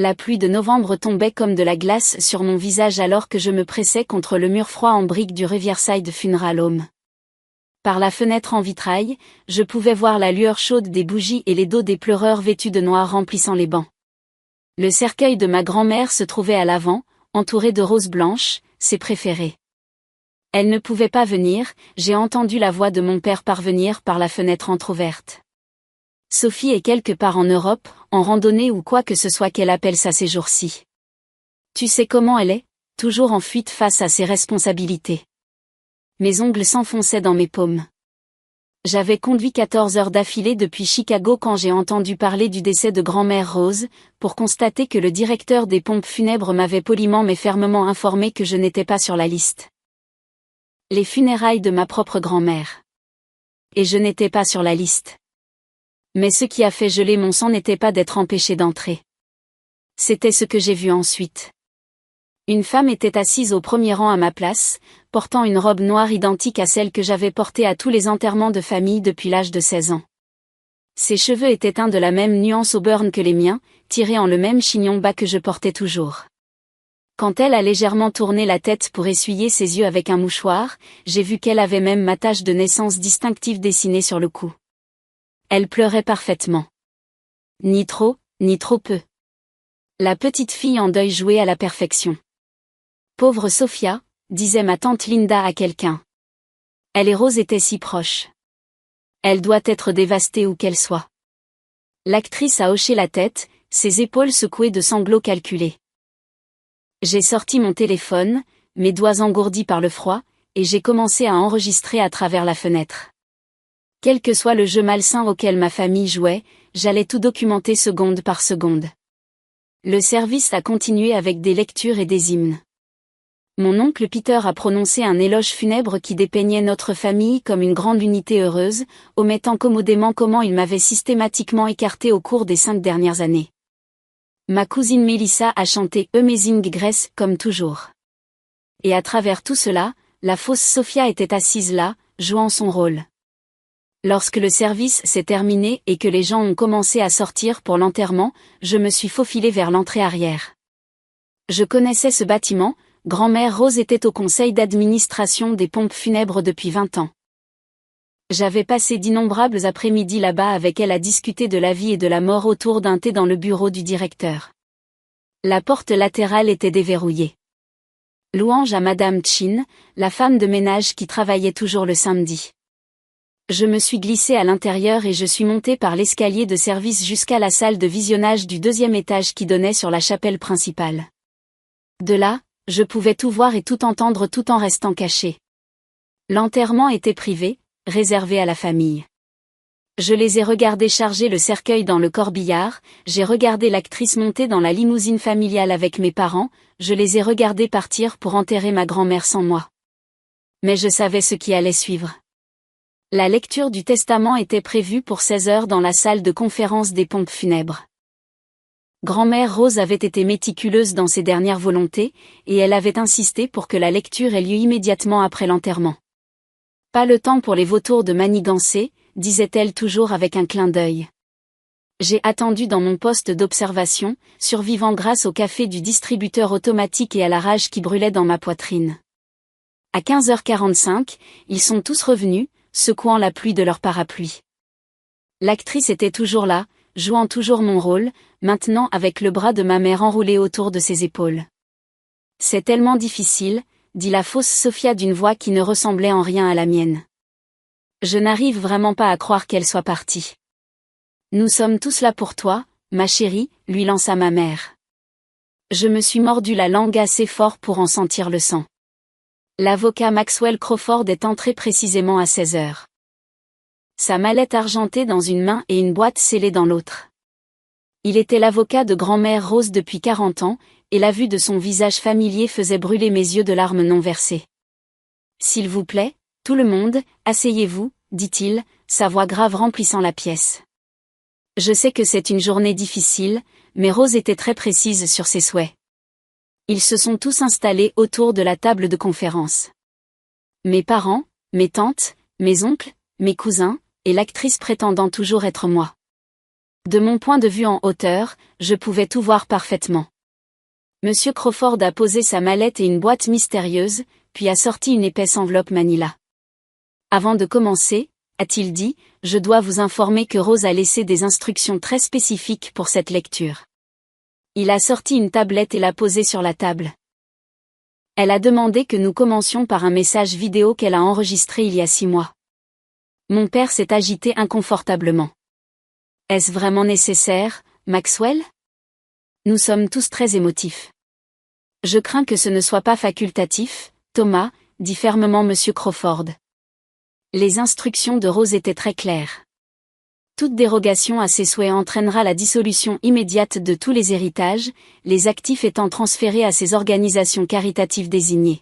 La pluie de novembre tombait comme de la glace sur mon visage alors que je me pressais contre le mur froid en briques du Riverside Funeral Home. Par la fenêtre en vitrail, je pouvais voir la lueur chaude des bougies et les dos des pleureurs vêtus de noir remplissant les bancs. Le cercueil de ma grand-mère se trouvait à l'avant, entouré de roses blanches, ses préférées. Elle ne pouvait pas venir, j'ai entendu la voix de mon père parvenir par la fenêtre entr'ouverte. Sophie est quelque part en Europe, en randonnée ou quoi que ce soit qu'elle appelle ça ces jours-ci. Tu sais comment elle est, toujours en fuite face à ses responsabilités. Mes ongles s'enfonçaient dans mes paumes. J'avais conduit 14 heures d'affilée depuis Chicago quand j'ai entendu parler du décès de grand-mère Rose, pour constater que le directeur des pompes funèbres m'avait poliment mais fermement informé que je n'étais pas sur la liste. Les funérailles de ma propre grand-mère. Et je n'étais pas sur la liste. Mais ce qui a fait geler mon sang n'était pas d'être empêché d'entrer. C'était ce que j'ai vu ensuite. Une femme était assise au premier rang à ma place, portant une robe noire identique à celle que j'avais portée à tous les enterrements de famille depuis l'âge de 16 ans. Ses cheveux étaient teints de la même nuance au burn que les miens, tirés en le même chignon bas que je portais toujours. Quand elle a légèrement tourné la tête pour essuyer ses yeux avec un mouchoir, j'ai vu qu'elle avait même ma tache de naissance distinctive dessinée sur le cou. Elle pleurait parfaitement. Ni trop, ni trop peu. La petite fille en deuil jouait à la perfection. Pauvre Sophia, disait ma tante Linda à quelqu'un. Elle et Rose étaient si proches. Elle doit être dévastée où qu'elle soit. L'actrice a hoché la tête, ses épaules secouées de sanglots calculés. J'ai sorti mon téléphone, mes doigts engourdis par le froid, et j'ai commencé à enregistrer à travers la fenêtre. Quel que soit le jeu malsain auquel ma famille jouait, j'allais tout documenter seconde par seconde. Le service a continué avec des lectures et des hymnes. Mon oncle Peter a prononcé un éloge funèbre qui dépeignait notre famille comme une grande unité heureuse, omettant commodément comment il m'avait systématiquement écarté au cours des 5 dernières années. Ma cousine Melissa a chanté Amazing Grace comme toujours. Et à travers tout cela, la fausse Sophia était assise là, jouant son rôle. Lorsque le service s'est terminé et que les gens ont commencé à sortir pour l'enterrement, je me suis faufilée vers l'entrée arrière. Je connaissais ce bâtiment, grand-mère Rose était au conseil d'administration des pompes funèbres depuis 20 ans. J'avais passé d'innombrables après-midi là-bas avec elle à discuter de la vie et de la mort autour d'un thé dans le bureau du directeur. La porte latérale était déverrouillée. Louange à Madame Chin, la femme de ménage qui travaillait toujours le samedi. Je me suis glissée à l'intérieur et je suis montée par l'escalier de service jusqu'à la salle de visionnage du 2e étage qui donnait sur la chapelle principale. De là, je pouvais tout voir et tout entendre tout en restant cachée. L'enterrement était privé, réservé à la famille. Je les ai regardés charger le cercueil dans le corbillard, j'ai regardé l'actrice monter dans la limousine familiale avec mes parents, je les ai regardés partir pour enterrer ma grand-mère sans moi. Mais je savais ce qui allait suivre. La lecture du testament était prévue pour 16 heures dans la salle de conférence des pompes funèbres. Grand-mère Rose avait été méticuleuse dans ses dernières volontés, et elle avait insisté pour que la lecture ait lieu immédiatement après l'enterrement. Pas le temps pour les vautours de manigancer, disait-elle toujours avec un clin d'œil. J'ai attendu dans mon poste d'observation, survivant grâce au café du distributeur automatique et à la rage qui brûlait dans ma poitrine. À 15h45, ils sont tous revenus, secouant la pluie de leur parapluie. L'actrice était toujours là, jouant toujours mon rôle, maintenant avec le bras de ma mère enroulé autour de ses épaules. C'est tellement difficile, dit la fausse Sophia d'une voix qui ne ressemblait en rien à la mienne. Je n'arrive vraiment pas à croire qu'elle soit partie. Nous sommes tous là pour toi, ma chérie, lui lança ma mère. Je me suis mordu la langue assez fort pour en sentir le sang. L'avocat Maxwell Crawford est entré précisément à 16 heures. Sa mallette argentée dans une main et une boîte scellée dans l'autre. Il était l'avocat de grand-mère Rose depuis 40 ans, et la vue de son visage familier faisait brûler mes yeux de larmes non versées. S'il vous plaît, tout le monde, asseyez-vous, dit-il, sa voix grave remplissant la pièce. Je sais que c'est une journée difficile, mais Rose était très précise sur ses souhaits. Ils se sont tous installés autour de la table de conférence. Mes parents, mes tantes, mes oncles, mes cousins, et l'actrice prétendant toujours être moi. De mon point de vue en hauteur, je pouvais tout voir parfaitement. Monsieur Crawford a posé sa mallette et une boîte mystérieuse, puis a sorti une épaisse enveloppe manila. Avant de commencer, a-t-il dit, je dois vous informer que Rose a laissé des instructions très spécifiques pour cette lecture. Il a sorti une tablette et l'a posée sur la table. Elle a demandé que nous commencions par un message vidéo qu'elle a enregistré il y a 6 mois. Mon père s'est agité inconfortablement. Est-ce vraiment nécessaire, Maxwell? Nous sommes tous très émotifs. Je crains que ce ne soit pas facultatif, Thomas, dit fermement Monsieur Crawford. Les instructions de Rose étaient très claires. Toute dérogation à ses souhaits entraînera la dissolution immédiate de tous les héritages, les actifs étant transférés à ces organisations caritatives désignées.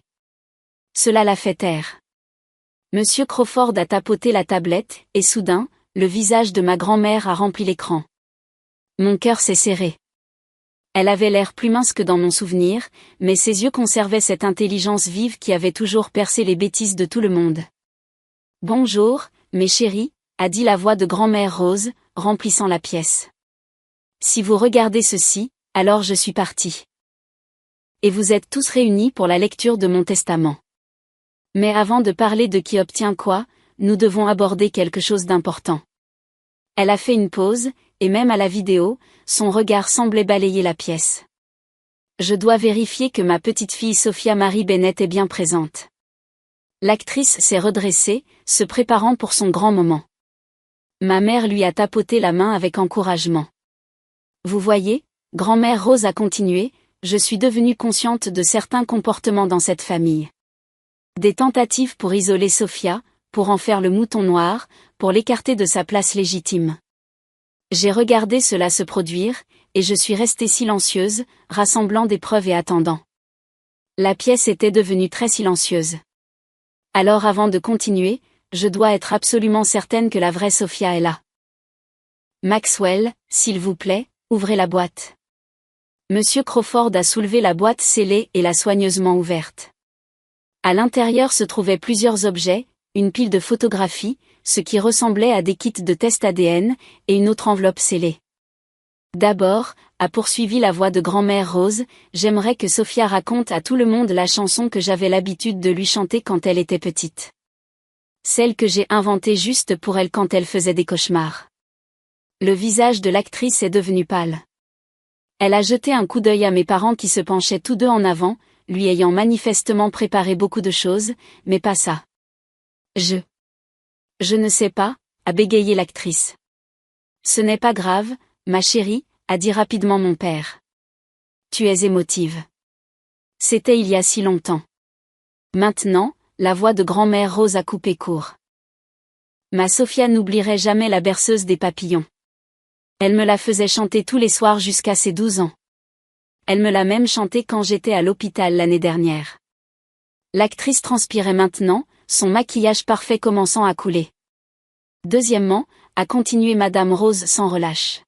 Cela l'a fait taire. Monsieur Crawford a tapoté la tablette, et soudain, le visage de ma grand-mère a rempli l'écran. Mon cœur s'est serré. Elle avait l'air plus mince que dans mon souvenir, mais ses yeux conservaient cette intelligence vive qui avait toujours percé les bêtises de tout le monde. « Bonjour, mes chéris », a dit la voix de grand-mère Rose, remplissant la pièce. « Si vous regardez ceci, alors je suis partie. Et vous êtes tous réunis pour la lecture de mon testament. Mais avant de parler de qui obtient quoi, nous devons aborder quelque chose d'important. » Elle a fait une pause, et même à la vidéo, son regard semblait balayer la pièce. Je dois vérifier que ma petite fille Sophia Marie Bennett est bien présente. L'actrice s'est redressée, se préparant pour son grand moment. Ma mère lui a tapoté la main avec encouragement. Vous voyez, grand-mère Rose a continué, je suis devenue consciente de certains comportements dans cette famille. Des tentatives pour isoler Sophia, pour en faire le mouton noir, pour l'écarter de sa place légitime. J'ai regardé cela se produire, et je suis restée silencieuse, rassemblant des preuves et attendant. La pièce était devenue très silencieuse. Alors avant de continuer, je dois être absolument certaine que la vraie Sophia est là. Maxwell, s'il vous plaît, ouvrez la boîte. Monsieur Crawford a soulevé la boîte scellée et l'a soigneusement ouverte. À l'intérieur se trouvaient plusieurs objets, une pile de photographies, ce qui ressemblait à des kits de test ADN, et une autre enveloppe scellée. D'abord, a poursuivi la voix de grand-mère Rose, j'aimerais que Sophia raconte à tout le monde la chanson que j'avais l'habitude de lui chanter quand elle était petite. Celle que j'ai inventée juste pour elle quand elle faisait des cauchemars. Le visage de l'actrice est devenu pâle. Elle a jeté un coup d'œil à mes parents qui se penchaient tous deux en avant, lui ayant manifestement préparé beaucoup de choses, mais pas ça. Je ne sais pas, a bégayé l'actrice. Ce n'est pas grave, ma chérie, a dit rapidement mon père. Tu es émotive. C'était il y a si longtemps. Maintenant, la voix de grand-mère Rose a coupé court. Ma Sophia n'oublierait jamais la berceuse des papillons. Elle me la faisait chanter tous les soirs jusqu'à ses 12 ans. Elle me l'a même chantée quand j'étais à l'hôpital l'année dernière. L'actrice transpirait maintenant, son maquillage parfait commençant à couler. Deuxièmement, a continué Madame Rose sans relâche.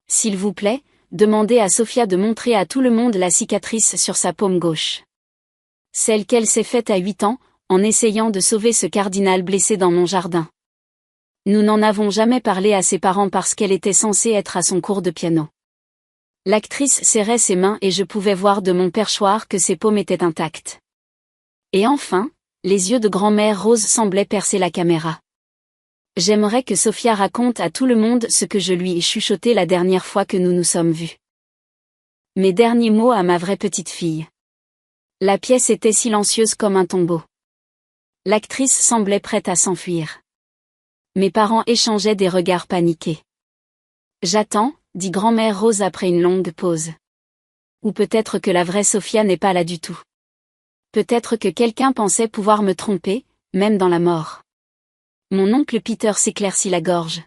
S'il vous plaît, demandez à Sophia de montrer à tout le monde la cicatrice sur sa paume gauche. Celle qu'elle s'est faite à 8 ans, en essayant de sauver ce cardinal blessé dans mon jardin. Nous n'en avons jamais parlé à ses parents parce qu'elle était censée être à son cours de piano. L'actrice serrait ses mains et je pouvais voir de mon perchoir que ses paumes étaient intactes. Et enfin, les yeux de grand-mère Rose semblaient percer la caméra. J'aimerais que Sophia raconte à tout le monde ce que je lui ai chuchoté la dernière fois que nous nous sommes vus. Mes derniers mots à ma vraie petite fille. La pièce était silencieuse comme un tombeau. L'actrice semblait prête à s'enfuir. Mes parents échangeaient des regards paniqués. J'attends, dit grand-mère Rose après une longue pause. Ou peut-être que la vraie Sophia n'est pas là du tout. Peut-être que quelqu'un pensait pouvoir me tromper, même dans la mort. Mon oncle Peter s'éclaircit la gorge.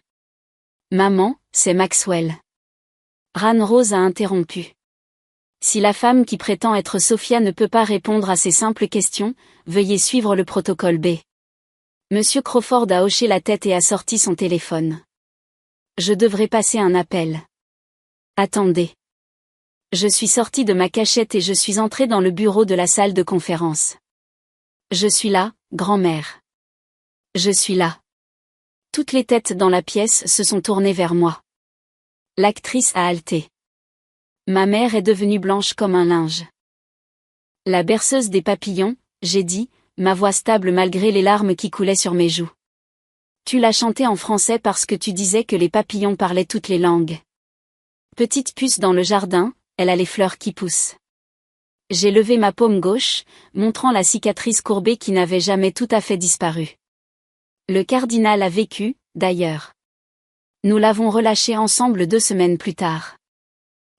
Maman, c'est Maxwell. Ran Rose a interrompu. Si la femme qui prétend être Sophia ne peut pas répondre à ces simples questions, veuillez suivre le protocole B. Monsieur Crawford a hoché la tête et a sorti son téléphone. Je devrais passer un appel. Attendez. Je suis sortie de ma cachette et je suis entrée dans le bureau de la salle de conférence. Je suis là, grand-mère. Je suis là. Toutes les têtes dans la pièce se sont tournées vers moi. L'actrice a haleté. Ma mère est devenue blanche comme un linge. La berceuse des papillons, j'ai dit, ma voix stable malgré les larmes qui coulaient sur mes joues. Tu l'as chanté en français parce que tu disais que les papillons parlaient toutes les langues. Petite puce dans le jardin, elle a les fleurs qui poussent. J'ai levé ma paume gauche, montrant la cicatrice courbée qui n'avait jamais tout à fait disparu. Le cardinal a vécu, d'ailleurs. Nous l'avons relâché ensemble 2 semaines plus tard.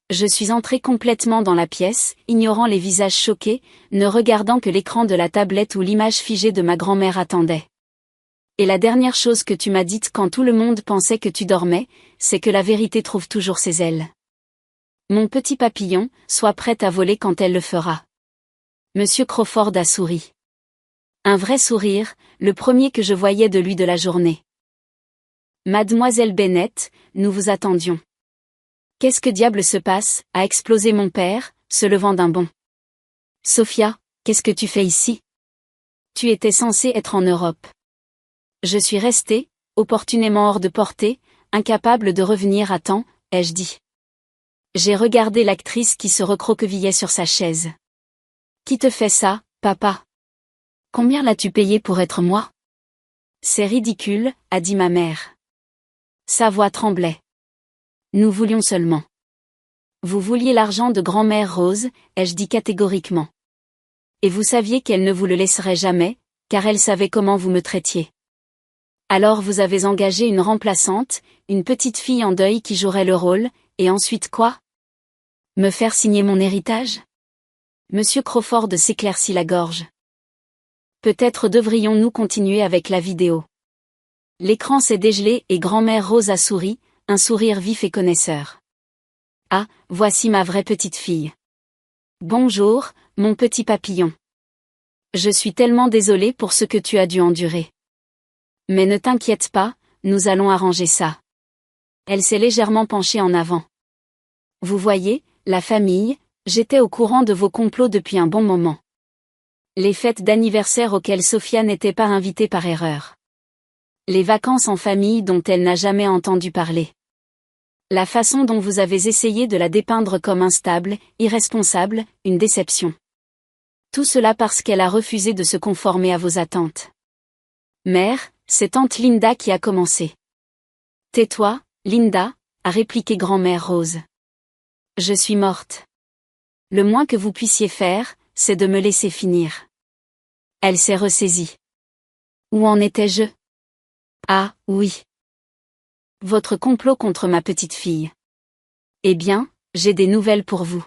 Je suis entrée complètement dans la pièce, ignorant les visages choqués, ne regardant que l'écran de la tablette où l'image figée de ma grand-mère attendait. Et la dernière chose que tu m'as dite quand tout le monde pensait que tu dormais, c'est que la vérité trouve toujours ses ailes. Mon petit papillon, sois prête à voler quand elle le fera. Monsieur Crawford a souri. Un vrai sourire, le premier que je voyais de lui de la journée. Mademoiselle Bennett, nous vous attendions. Qu'est-ce que diable se passe, a explosé mon père, se levant d'un bond. Sophia, qu'est-ce que tu fais ici? Tu étais censée être en Europe. Je suis restée, opportunément hors de portée, incapable de revenir à temps, ai-je dit. J'ai regardé l'actrice qui se recroquevillait sur sa chaise. Qui te fait ça, papa? Combien l'as-tu payé pour être moi? C'est ridicule, a dit ma mère. Sa voix tremblait. Nous voulions seulement. Vous vouliez l'argent de grand-mère Rose, ai-je dit catégoriquement. Et vous saviez qu'elle ne vous le laisserait jamais, car elle savait comment vous me traitiez. Alors vous avez engagé une remplaçante, une petite fille en deuil qui jouerait le rôle, et ensuite quoi? Me faire signer mon héritage? Monsieur Crawford s'éclaircit la gorge. Peut-être devrions-nous continuer avec la vidéo. L'écran s'est dégelé et grand-mère Rose a souri, un sourire vif et connaisseur. Ah, voici ma vraie petite fille. Bonjour, mon petit papillon. Je suis tellement désolée pour ce que tu as dû endurer. Mais ne t'inquiète pas, nous allons arranger ça. Elle s'est légèrement penchée en avant. Vous voyez, la famille, j'étais au courant de vos complots depuis un bon moment. Les fêtes d'anniversaire auxquelles Sophia n'était pas invitée par erreur. Les vacances en famille dont elle n'a jamais entendu parler. La façon dont vous avez essayé de la dépeindre comme instable, irresponsable, une déception. Tout cela parce qu'elle a refusé de se conformer à vos attentes. Mère, c'est tante Linda qui a commencé. Tais-toi, Linda, a répliqué grand-mère Rose. Je suis morte. Le moins que vous puissiez faire, c'est de me laisser finir. Elle s'est ressaisie. Où en étais-je? Ah, oui. Votre complot contre ma petite fille. Eh bien, j'ai des nouvelles pour vous.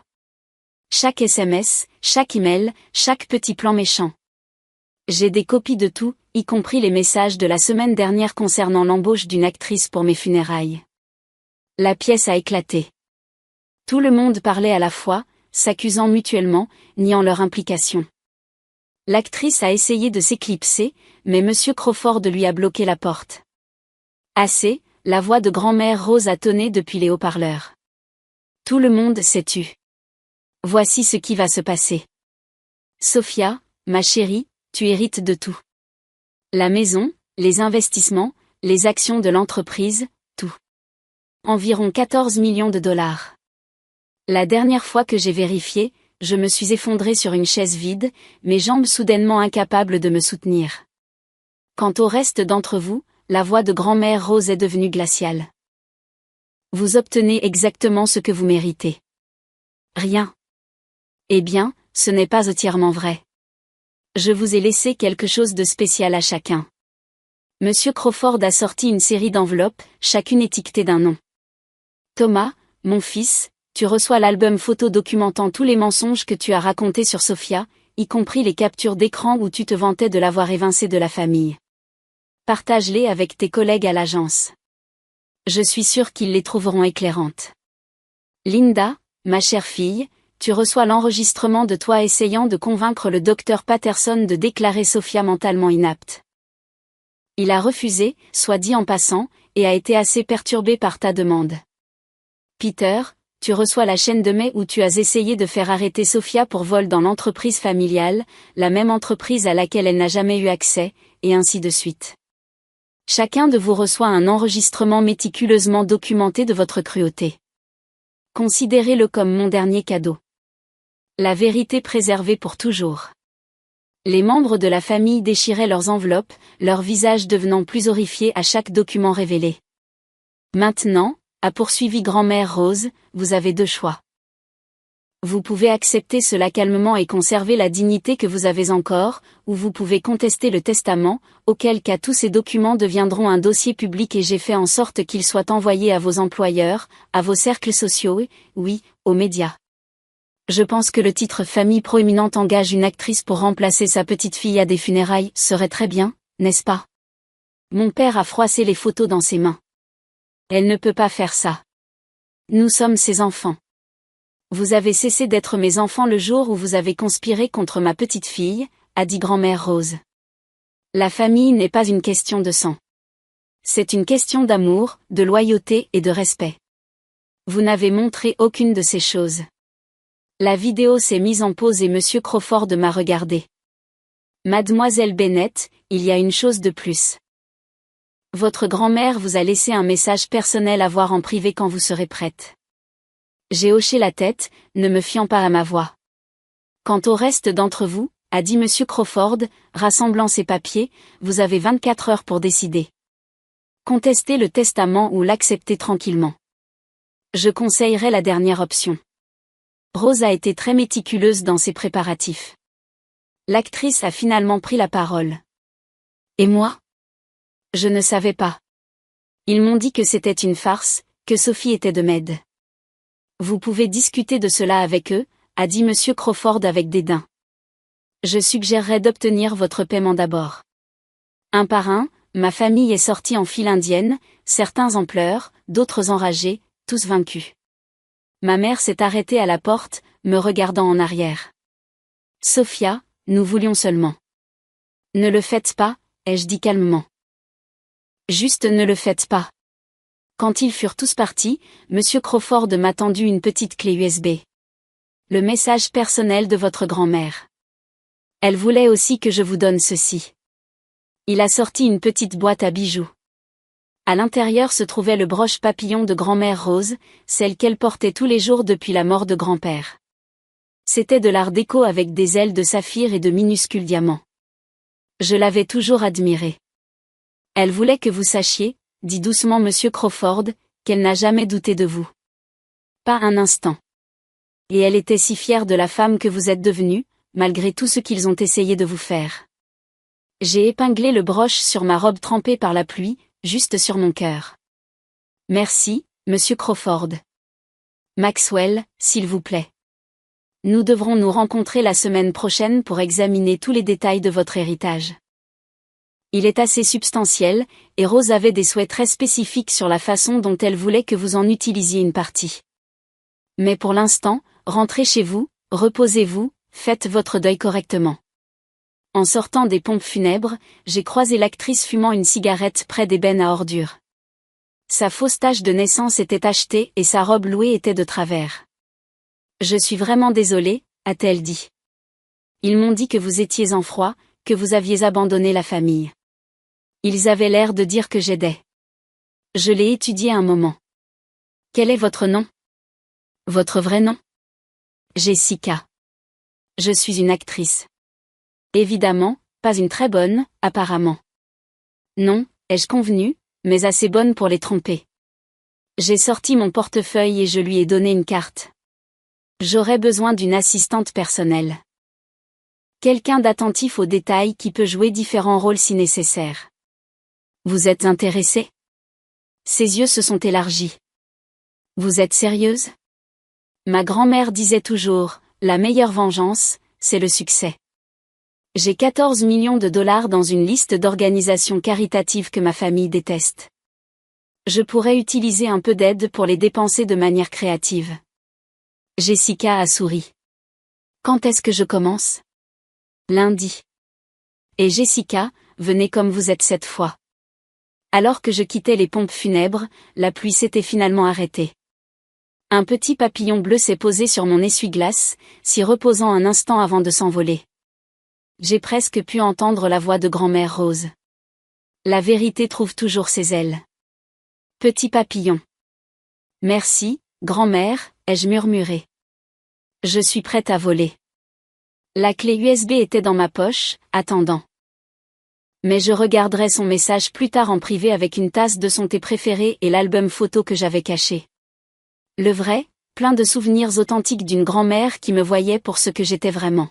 Chaque SMS, chaque email, chaque petit plan méchant. J'ai des copies de tout, y compris les messages de la semaine dernière concernant l'embauche d'une actrice pour mes funérailles. La pièce a éclaté. Tout le monde parlait à la fois, s'accusant mutuellement, niant leur implication. L'actrice a essayé de s'éclipser, mais M. Crawford lui a bloqué la porte. Assez, la voix de grand-mère Rose a tonné depuis les haut-parleurs. Tout le monde s'est tu. Voici ce qui va se passer. Sophia, ma chérie, tu hérites de tout. La maison, les investissements, les actions de l'entreprise, tout. Environ 14 millions de dollars. La dernière fois que j'ai vérifié, je me suis effondrée sur une chaise vide, mes jambes soudainement incapables de me soutenir. Quant au reste d'entre vous, la voix de grand-mère Rose est devenue glaciale. Vous obtenez exactement ce que vous méritez. Rien. Eh bien, ce n'est pas entièrement vrai. Je vous ai laissé quelque chose de spécial à chacun. Monsieur Crawford a sorti une série d'enveloppes, chacune étiquetée d'un nom. Thomas, mon fils, tu reçois l'album photo documentant tous les mensonges que tu as racontés sur Sophia, y compris les captures d'écran où tu te vantais de l'avoir évincée de la famille. Partage-les avec tes collègues à l'agence. Je suis sûre qu'ils les trouveront éclairantes. Linda, ma chère fille, tu reçois l'enregistrement de toi essayant de convaincre le docteur Patterson de déclarer Sophia mentalement inapte. Il a refusé, soit dit en passant, et a été assez perturbé par ta demande. Peter, tu reçois la chaîne de mail où tu as essayé de faire arrêter Sophia pour vol dans l'entreprise familiale, la même entreprise à laquelle elle n'a jamais eu accès, et ainsi de suite. Chacun de vous reçoit un enregistrement méticuleusement documenté de votre cruauté. Considérez-le comme mon dernier cadeau. La vérité préservée pour toujours. Les membres de la famille déchiraient leurs enveloppes, leurs visages devenant plus horrifiés à chaque document révélé. Maintenant, a poursuivi grand-mère Rose, vous avez deux choix. Vous pouvez accepter cela calmement et conserver la dignité que vous avez encore, ou vous pouvez contester le testament, auquel cas tous ces documents deviendront un dossier public et j'ai fait en sorte qu'ils soient envoyés à vos employeurs, à vos cercles sociaux et, oui, aux médias. Je pense que le titre famille proéminente engage une actrice pour remplacer sa petite fille à des funérailles serait très bien, n'est-ce pas? Mon père a froissé les photos dans ses mains. Elle ne peut pas faire ça. Nous sommes ses enfants. Vous avez cessé d'être mes enfants le jour où vous avez conspiré contre ma petite fille, a dit grand-mère Rose. La famille n'est pas une question de sang. C'est une question d'amour, de loyauté et de respect. Vous n'avez montré aucune de ces choses. La vidéo s'est mise en pause et Monsieur Crawford m'a regardé. Mademoiselle Bennett, il y a une chose de plus. Votre grand-mère vous a laissé un message personnel à voir en privé quand vous serez prête. J'ai hoché la tête, ne me fiant pas à ma voix. Quant au reste d'entre vous, a dit Monsieur Crawford, rassemblant ses papiers, vous avez 24 heures pour décider. Contester le testament ou l'accepter tranquillement. Je conseillerais la dernière option. Rose a été très méticuleuse dans ses préparatifs. L'actrice a finalement pris la parole. Et moi? Je ne savais pas. Ils m'ont dit que c'était une farce, que Sophie était de Med. Vous pouvez discuter de cela avec eux, a dit Monsieur Crawford avec dédain. Je suggérerais d'obtenir votre paiement d'abord. Un par un, ma famille est sortie en file indienne, certains en pleurs, d'autres enragés, tous vaincus. Ma mère s'est arrêtée à la porte, me regardant en arrière. Sophia, nous voulions seulement. Ne le faites pas, ai-je dit calmement. Juste ne le faites pas. Quand ils furent tous partis, Monsieur Crawford m'a tendu une petite clé USB. Le message personnel de votre grand-mère. Elle voulait aussi que je vous donne ceci. Il a sorti une petite boîte à bijoux. À l'intérieur se trouvait le broche papillon de grand-mère Rose, celle qu'elle portait tous les jours depuis la mort de grand-père. C'était de l'art déco avec des ailes de saphir et de minuscules diamants. Je l'avais toujours admirée. Elle voulait que vous sachiez, dit doucement Monsieur Crawford, qu'elle n'a jamais douté de vous. Pas un instant. Et elle était si fière de la femme que vous êtes devenue, malgré tout ce qu'ils ont essayé de vous faire. J'ai épinglé le broche sur ma robe trempée par la pluie, juste sur mon cœur. Merci, Monsieur Crawford. Maxwell, s'il vous plaît. Nous devrons nous rencontrer la semaine prochaine pour examiner tous les détails de votre héritage. Il est assez substantiel, et Rose avait des souhaits très spécifiques sur la façon dont elle voulait que vous en utilisiez une partie. Mais pour l'instant, rentrez chez vous, reposez-vous, faites votre deuil correctement. En sortant des pompes funèbres, j'ai croisé l'actrice fumant une cigarette près des bennes à ordures. Sa fausse tache de naissance était achetée et sa robe louée était de travers. Je suis vraiment désolée, a-t-elle dit. Ils m'ont dit que vous étiez en froid, que vous aviez abandonné la famille. Ils avaient l'air de dire que j'aidais. Je l'ai étudié un moment. Quel est votre nom? Votre vrai nom? Jessica. Je suis une actrice. Évidemment, pas une très bonne, apparemment. Non, ai-je convenu, mais assez bonne pour les tromper. J'ai sorti mon portefeuille et je lui ai donné une carte. J'aurais besoin d'une assistante personnelle. Quelqu'un d'attentif aux détails qui peut jouer différents rôles si nécessaire. Vous êtes intéressé? Ses yeux se sont élargis. Vous êtes sérieuse? Ma grand-mère disait toujours, la meilleure vengeance, c'est le succès. J'ai 14 millions de dollars dans une liste d'organisations caritatives que ma famille déteste. Je pourrais utiliser un peu d'aide pour les dépenser de manière créative. Jessica a souri. Quand est-ce que je commence? Lundi. Et Jessica, venez comme vous êtes cette fois. Alors que je quittais les pompes funèbres, la pluie s'était finalement arrêtée. Un petit papillon bleu s'est posé sur mon essuie-glace, s'y reposant un instant avant de s'envoler. J'ai presque pu entendre la voix de grand-mère Rose. La vérité trouve toujours ses ailes. Petit papillon. Merci, grand-mère, ai-je murmuré. Je suis prête à voler. La clé USB était dans ma poche, attendant. Mais je regarderai son message plus tard en privé avec une tasse de son thé préféré et l'album photo que j'avais caché. Le vrai, plein de souvenirs authentiques d'une grand-mère qui me voyait pour ce que j'étais vraiment.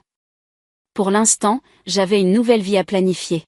Pour l'instant, j'avais une nouvelle vie à planifier.